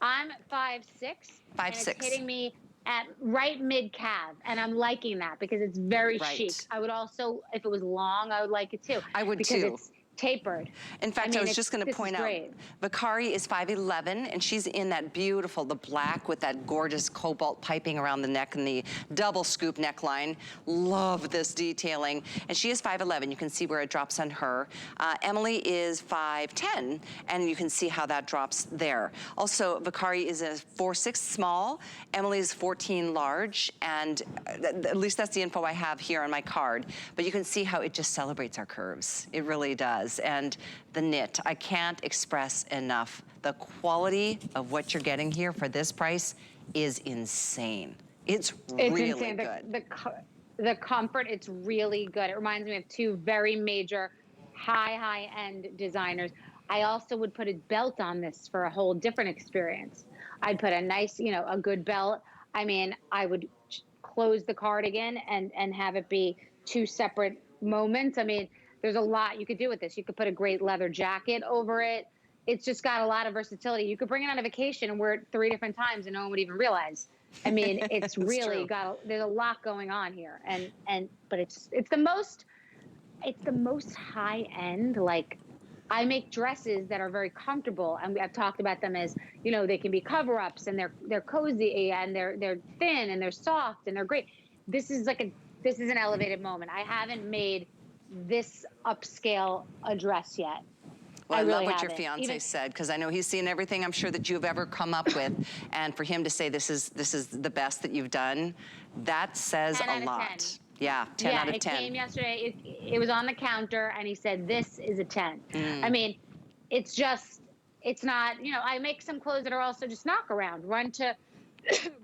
I'm 5'6". 5'6". And it's hitting me at right mid calf, and I'm liking that because it's very chic. I would also, if it was long, I would like it too. I would because too. It's tapered. In fact, I was just going to point out, Vicari is 5'11", and she's in that beautiful, the black with that gorgeous cobalt piping around the neck and the double scoop neckline. Love this detailing. And she is 5'11". You can see where it drops on her. Emily is 5'10", and you can see how that drops there. Also, Vicari is a 4'6" small. Emily is 14 large, and at least that's the info I have here on my card. But you can see how it just celebrates our curves. It really does. And the knit, I can't express enough. The quality of what you're getting here for this price is insane. It's really insane. good. The comfort, it's really good. It reminds me of two very major high-end designers. I also would put a belt on this for a whole different experience. I'd put a nice, you know, a good belt. I mean, I would close the cardigan and have it be two separate moments. I mean, there's a lot you could do with this. You could put a great leather jacket over it. It's just got a lot of versatility. You could bring it on a vacation and wear it 3 different times and no one would even realize. I mean, it's really there's a lot going on here. But it's the most high end. Like, I make dresses that are very comfortable, and I've talked about them as, you know, they can be cover-ups, and they're cozy, and they're thin, and they're soft, and they're great. This is an elevated moment. I haven't made this upscale a dress yet. Well, I love what your fiance said, because I know he's seen everything I'm sure that you've ever come up with, and for him to say this is the best that you've done, that says a lot. Yeah, 10 out of 10. It came yesterday. It was on the counter, and he said, this is a 10. I mean, it's not, you know, I make some clothes that are also just knock around, run to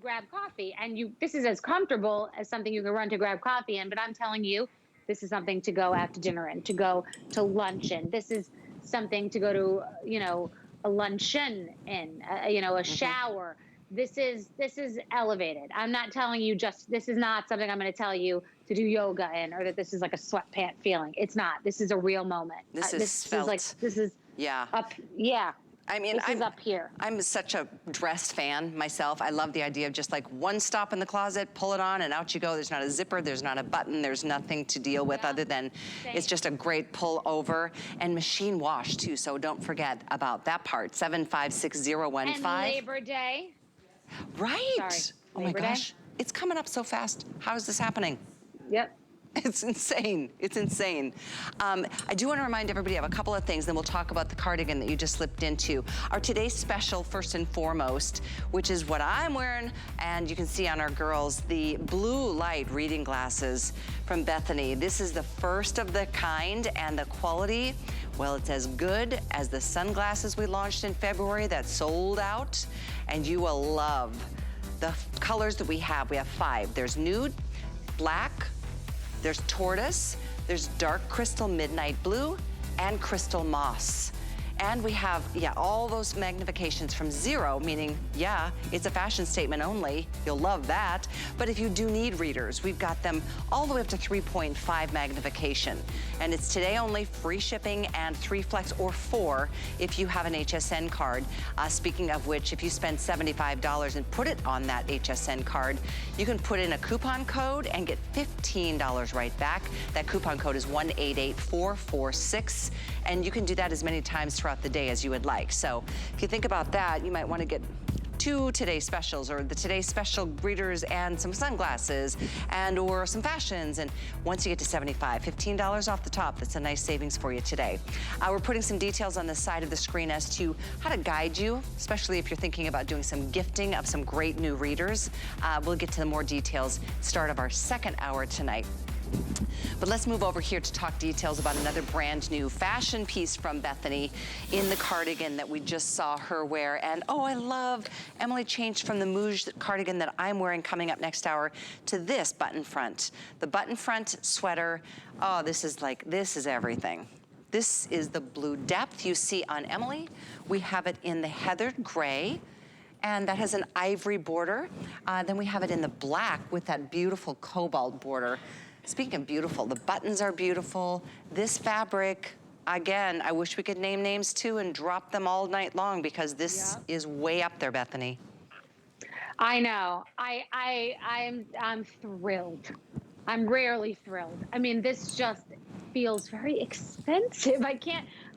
grab coffee, and this is as comfortable as something you can run to grab coffee in, but I'm telling you, this is something to go out to dinner in, to go to lunch in. This is something to go to, you know, a luncheon in, you know, a shower. this is elevated. I'm not telling you this is not something I'm going to tell you to do yoga in, or that this is like a sweatpant feeling. It's not. This is a real moment. This is this is yeah. up. Yeah. I mean, this is up here. I'm such a dressed fan myself. I love the idea of just like one stop in the closet, pull it on, and out you go. There's not a zipper, there's not a button, there's nothing to deal with other than it's just a great pull over, and machine wash too, so don't forget about that part. 756015. And Labor Day. Right. Sorry, oh Labor my gosh. Day. It's coming up so fast. How is this happening? Yep. It's insane. It's insane. I do want to remind everybody of a couple of things, then we'll talk about the cardigan that you just slipped into. Our today's special, first and foremost, which is what I'm wearing, and you can see on our girls, the blue light reading glasses from Bethenny. This is the first of the kind, and the quality, well, it's as good as the sunglasses we launched in February that sold out, and you will love the colors that we have. We have 5. There's nude, black, there's tortoise, there's dark crystal midnight blue, and crystal moss. And we have, all those magnifications from 0, meaning, it's a fashion statement only. You'll love that. But if you do need readers, we've got them all the way up to 3.5 magnification. And it's today only, free shipping, and 3 flex or 4 if you have an HSN card. Speaking of which, if you spend $75 and put it on that HSN card, you can put in a coupon code and get $15 right back. That coupon code is 188446, and you can do that as many times throughout the day as you would like. So if you think about that, you might want to get 2 Today Specials, or the Today Special readers and some sunglasses, and or some fashions. And once you get to 75, $15 off the top. That's a nice savings for you today. We're putting some details on the side of the screen as to how to guide you, especially if you're thinking about doing some gifting of some great new readers. We'll get to the more details start of our second hour tonight. But let's move over here to talk details about another brand new fashion piece from Bethenny in the cardigan that we just saw her wear. And oh, I love, Emily changed from the Mouge cardigan that I'm wearing coming up next hour to this button front. The button front sweater, oh, this is everything. This is the blue depth you see on Emily. We have it in the heathered gray, and that has an ivory border. Then we have it in the black with that beautiful cobalt border. Speaking of beautiful, the buttons are beautiful. This fabric, again, I wish we could name names too and drop them all night long, because this is way up there, Bethenny. I know. I'm thrilled. I'm rarely thrilled. I mean, this just feels very expensive.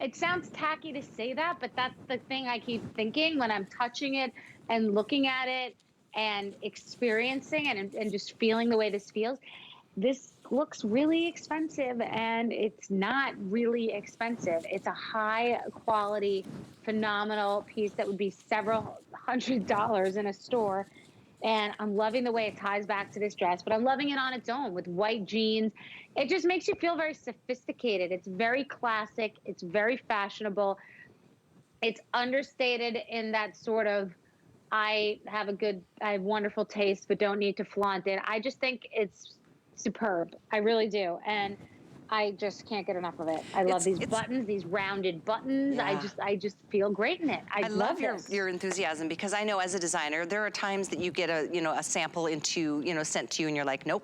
It sounds tacky to say that, but that's the thing I keep thinking when I'm touching it and looking at it and experiencing it and just feeling the way this feels. This looks really expensive, and it's not really expensive. It's a high quality, phenomenal piece that would be several $100s in a store. And I'm loving the way it ties back to this dress, but I'm loving it on its own with white jeans. It just makes you feel very sophisticated. It's very classic. It's very fashionable. It's understated in that sort of, I have wonderful taste, but don't need to flaunt it. I just think it's superb. I really do. And I just can't get enough of it. I love these buttons, these rounded buttons. Yeah. I just feel great in it. I love your enthusiasm, because I know as a designer, there are times that you get a sample sent to you, and you're like, nope.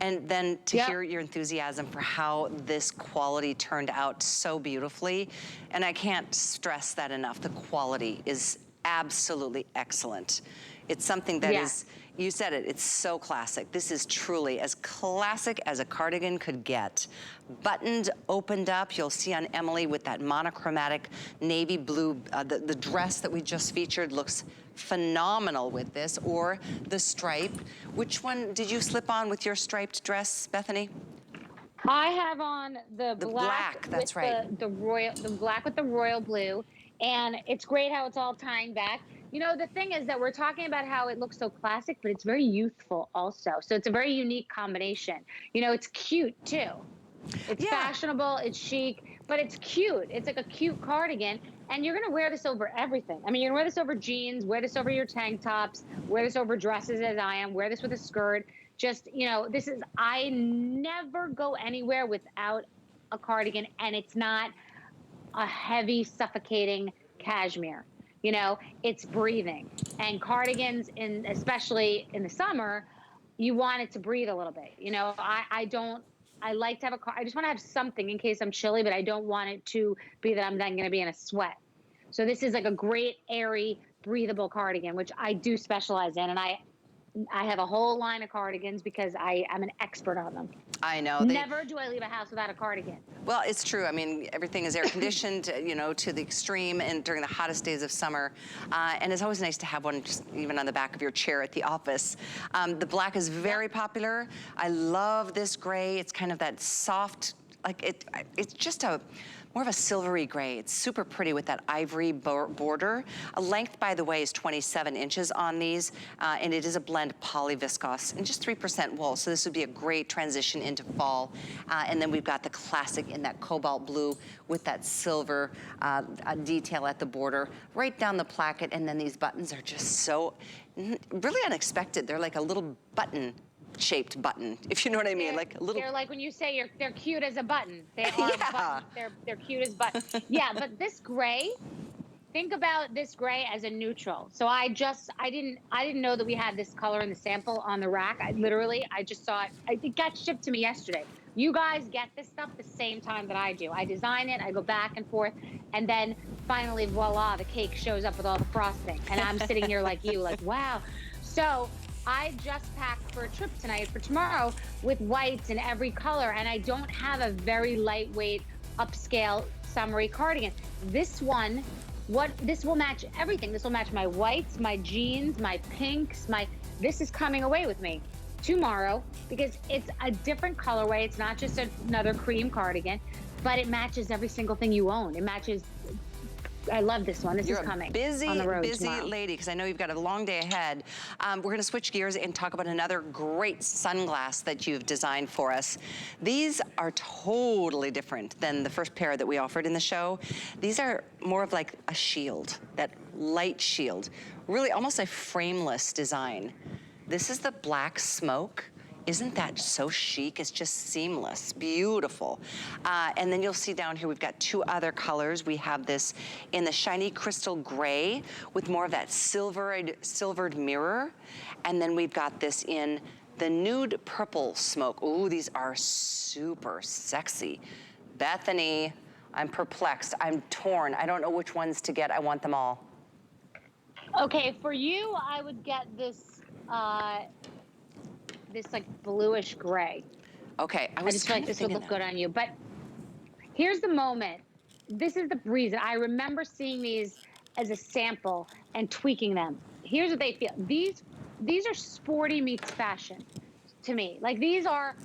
And then to hear your enthusiasm for how this quality turned out so beautifully. And I can't stress that enough. The quality is absolutely excellent. It's something that is, you said it, it's so classic. This is truly as classic as a cardigan could get. Buttoned, opened up, you'll see on Emily with that monochromatic navy blue, the dress that we just featured looks phenomenal with this, or the stripe. Which one did you slip on with your striped dress, Bethenny? I have on the black that's with right. the black with the royal blue, and it's great how it's all tying back. You know, the thing is that we're talking about how it looks so classic, but it's very youthful also. So it's a very unique combination. You know, it's cute too. It's fashionable, it's chic, but it's cute. It's like a cute cardigan, and you're gonna wear this over everything. I mean, you're gonna wear this over jeans, wear this over your tank tops, wear this over dresses as I am, wear this with a skirt. Just, I never go anywhere without a cardigan, and it's not a heavy, suffocating cashmere. You know, it's breathing. And cardigans, especially in the summer, you want it to breathe a little bit. You know, I like to have I just want to have something in case I'm chilly, but I don't want it to be that I'm then going to be in a sweat. So this is like a great airy, breathable cardigan, which I do specialize in. And I have a whole line of cardigans because I'm an expert on them. I know. Never do I leave a house without a cardigan. Well, it's true. I mean, everything is air conditioned, you know, to the extreme and during the hottest days of summer. And it's always nice to have one just even on the back of your chair at the office. The black is very popular. I love this gray. It's kind of that soft, like it's just more of a silvery gray. It's super pretty with that ivory border. A length, by the way, is 27 inches on these, and it is a blend polyviscose and just 3% wool. So this would be a great transition into fall. And then we've got the classic in that cobalt blue with that silver detail at the border, right down the placket. And then these buttons are just so really unexpected. They're like a little button shaped button, if you know what I mean, like a little. They're like when you say they're cute as a button. They are yeah. buttons. They're cute as buttons. Yeah, but this gray, think about this gray as a neutral. So I didn't know that we had this color in the sample on the rack. I just saw it. It got shipped to me yesterday. You guys get this stuff the same time that I do. I design it, I go back and forth, and then finally, voila, the cake shows up with all the frosting. And I'm sitting here like you, like, wow. So I just packed for a trip tonight for tomorrow with whites in every color, and I don't have a very lightweight, upscale, summery cardigan. This one, this will match everything. This will match my whites, my jeans, my pinks, this is coming away with me tomorrow because it's a different colorway. It's not just another cream cardigan, but it matches every single thing you own. It matches. I love this one. This is coming on the road busy tomorrow. lady, because I know you've got a long day ahead. We're going to switch gears and talk about another great sunglass that you've designed for us. These are totally different than the first pair that we offered in the show. These are more of like a shield, that light shield, really almost a frameless design. This is the black smoke. Isn't that so chic? It's just seamless, beautiful. And then you'll see down here, we've got two other colors. We have this in the shiny crystal gray with more of that silvered mirror. And then we've got this in the nude purple smoke. Ooh, these are super sexy. Bethenny, I'm perplexed, I'm torn. I don't know which ones to get, I want them all. Okay, for you, I would get this, this like bluish gray. Okay, I just feel like this would look good on you. But here's the moment. This is the reason. I remember seeing these as a sample and tweaking them. Here's what they feel. These are sporty meets fashion to me. Like these are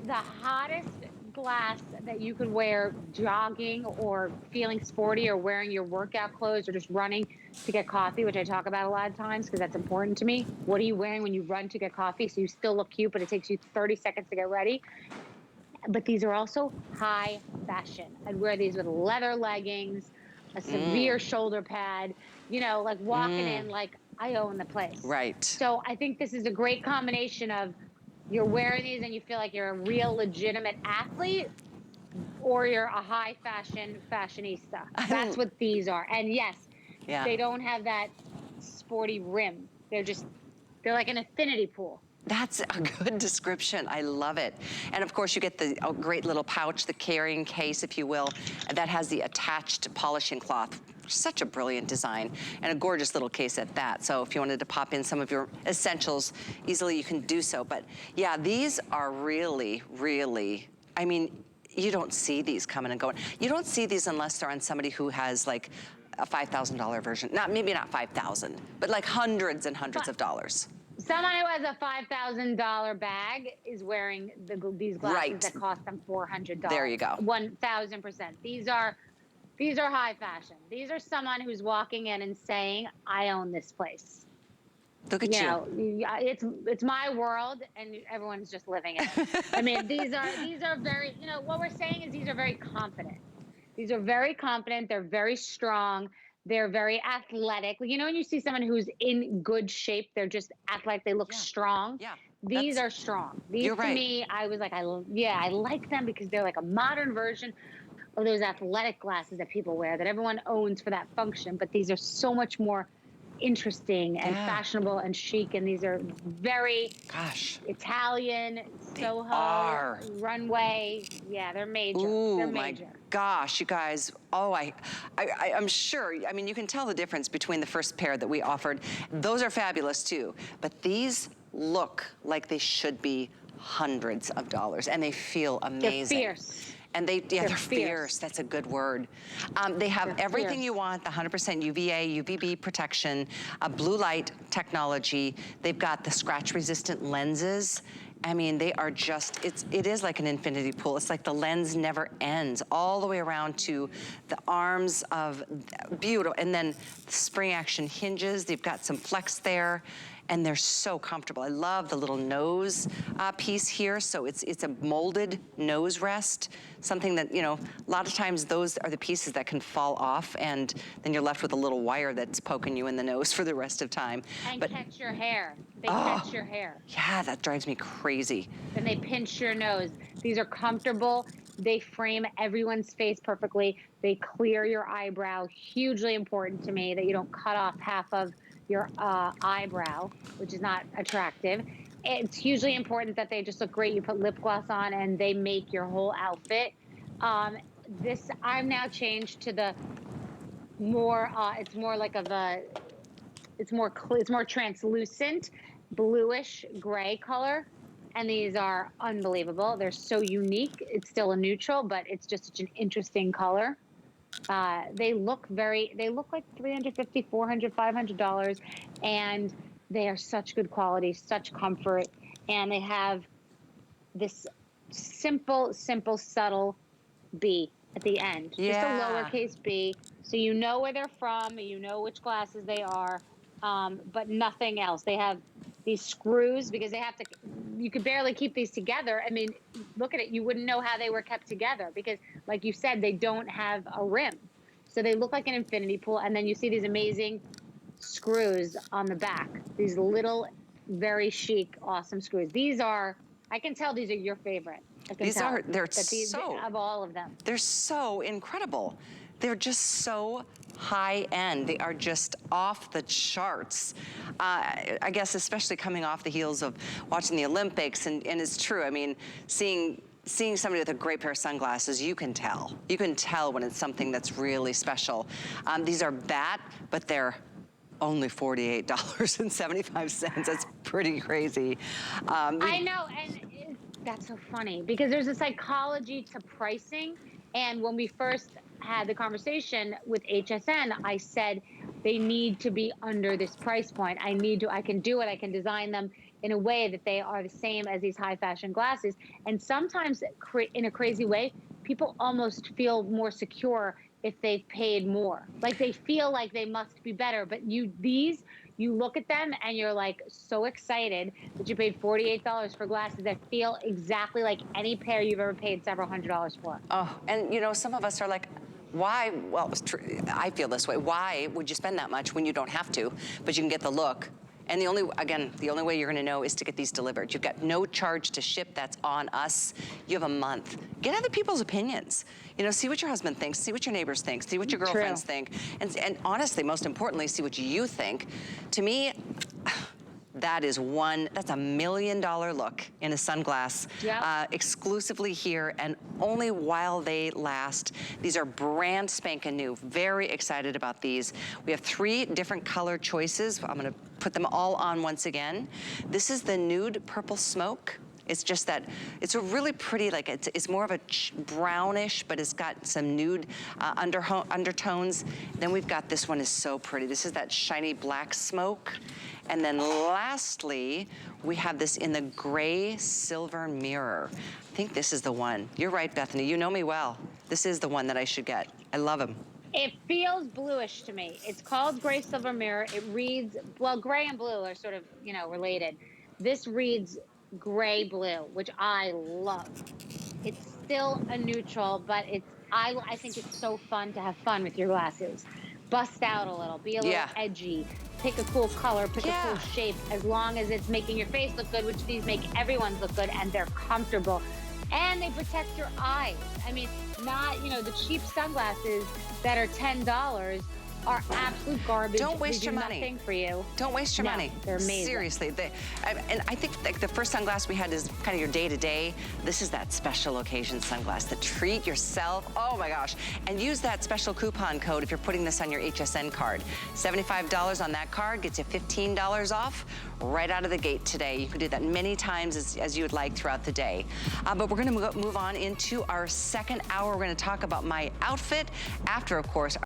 the hottest glass that you could wear jogging or feeling sporty or wearing your workout clothes or just running to get coffee, which I talk about a lot of times because that's important to me. What are you wearing when you run to get coffee so you still look cute, but it takes you 30 seconds to get ready? But these are also high fashion. I'd wear these with leather leggings, a severe shoulder pad, you know, like walking in like I own the place. Right. So I think this is a great combination of you're wearing these and you feel like you're a real legitimate athlete, or you're a high fashion fashionista. That's what these are. And yes, they don't have that sporty rim. They're like an infinity pool. That's a good description. I love it. And of course, you get the great little pouch, the carrying case, if you will, that has the attached polishing cloth. Such a brilliant design and a gorgeous little case at that. So if you wanted to pop in some of your essentials easily, you can do so. But yeah, these are really, really, I mean, you don't see these coming and going. You don't see these unless they're on somebody who has like a $5,000 version. Maybe not 5,000, but like hundreds and hundreds of dollars. Someone who has a $5,000 bag is wearing these glasses that cost them $400. There you go. 1,000%. These are high fashion. These are someone who's walking in and saying, I own this place. Look at you. Know, it's my world and everyone's just living it. I mean, these are very, you know, what we're saying is these are very confident. These are very confident. They're very strong. They're very athletic. You know, when you see someone who's in good shape, they're just athletic. They look strong. Yeah. These are strong. These to me, I was like, I like them because they're like a modern version of those athletic glasses that people wear that everyone owns for that function, but these are so much more interesting and fashionable and chic, and these are very Italian, Soho, runway. Yeah, they're major. Ooh, they're major. My gosh, you guys. Oh, I'm sure. I mean, you can tell the difference between the first pair that we offered. Those are fabulous too, but these look like they should be hundreds of dollars, and they feel amazing. They're fierce. And they're fierce. That's a good word. They have everything you want, the 100% UVA, UVB protection, blue light technology. They've got the scratch resistant lenses. I mean, they are just, it is like an infinity pool. It's like the lens never ends, all the way around to the arms of beautiful, and then the spring action hinges. They've got some flex there, and they're so comfortable. I love the little nose piece here. So it's a molded nose rest, something that, you know, a lot of times those are the pieces that can fall off, and then you're left with a little wire that's poking you in the nose for the rest of time. And catch your hair. They catch your hair. Yeah, that drives me crazy. And they pinch your nose. These are comfortable. They frame everyone's face perfectly. They clear your eyebrow. Hugely important to me that you don't cut off half of your eyebrow, which is not attractive. It's hugely important that they just look great. You put lip gloss on and they make your whole outfit. This, I'm now changed to the more, it's more like it's more translucent, bluish gray color. And these are unbelievable. They're so unique. It's still a neutral, but it's just such an interesting color. They look like $350, $400, $500, and they are such good quality, such comfort, and they have this simple, subtle B at the end. Just a lowercase b, so you know where they're from, you know which glasses they are, but nothing else. They have these screws because they have to, you could barely keep these together. I mean, look at it, you wouldn't know how they were kept together because, like you said, they don't have a rim. So they look like an infinity pool, and then you see these amazing screws on the back. These little, very chic, awesome screws. These are, I can tell these are your favorite. They're so, of all of them. They're so incredible. They're just so high end. They are just off the charts. I guess especially coming off the heels of watching the Olympics, and it's true. I mean, seeing somebody with a great pair of sunglasses, you can tell. You can tell when it's something that's really special. These are bat, but they're only $48.75. That's pretty crazy. I know, and that's so funny because there's a psychology to pricing. And when we first had the conversation with HSN, I said they need to be under this price point. I can do it. I can design them in a way that they are the same as these high fashion glasses. And sometimes in a crazy way, people almost feel more secure if they've paid more. Like they feel like they must be better, but you look at them and you're like so excited that you paid $48 for glasses that feel exactly like any pair you've ever paid several $100s for. Oh, and you know, some of us are like, why? Well, it's true. I feel this way. Why would you spend that much when you don't have to, but you can get the look? And the only way you're gonna know is to get these delivered. You've got no charge to ship, that's on us. You have a month. Get other people's opinions. You know, see what your husband thinks, see what your neighbors think, see what your girlfriends think, and honestly, most importantly, see what you think. To me, that's a $1 million look in a sunglass, exclusively here and only while they last. These are brand spanking new. Very excited about these. We have 3 different color choices. I'm gonna put them all on once again. This is the nude purple smoke. It's just that, it's a really pretty, like it's more of a brownish, but it's got some nude undertones. Then we've got, this one is so pretty. This is that shiny black smoke. And then lastly, we have this in the gray silver mirror. I think this is the one. You're right, Bethenny, you know me well. This is the one that I should get. I love them. It feels bluish to me. It's called gray silver mirror. It reads, well, gray and blue are sort of, you know, related. This reads gray blue, which I love. It's still a neutral, but I think it's so fun to have fun with your glasses. Bust out a little, be a little edgy, pick a cool color, pick a cool shape, as long as it's making your face look good, which these make everyone's look good, and they're comfortable. And they protect your eyes. I mean, not, you know, the cheap sunglasses that are $10 are absolute garbage. Don't waste your money. Nothing for you. Don't waste your money. They're amazing. Seriously. And I think like the first sunglass we had is kind of your day-to-day. This is that special occasion sunglass, the treat yourself. Oh my gosh. And use that special coupon code if you're putting this on your HSN card. $75 on that card gets you $15 off right out of the gate today. You can do that many times as you would like throughout the day. But we're gonna move on into our second hour. We're gonna talk about my outfit after, of course,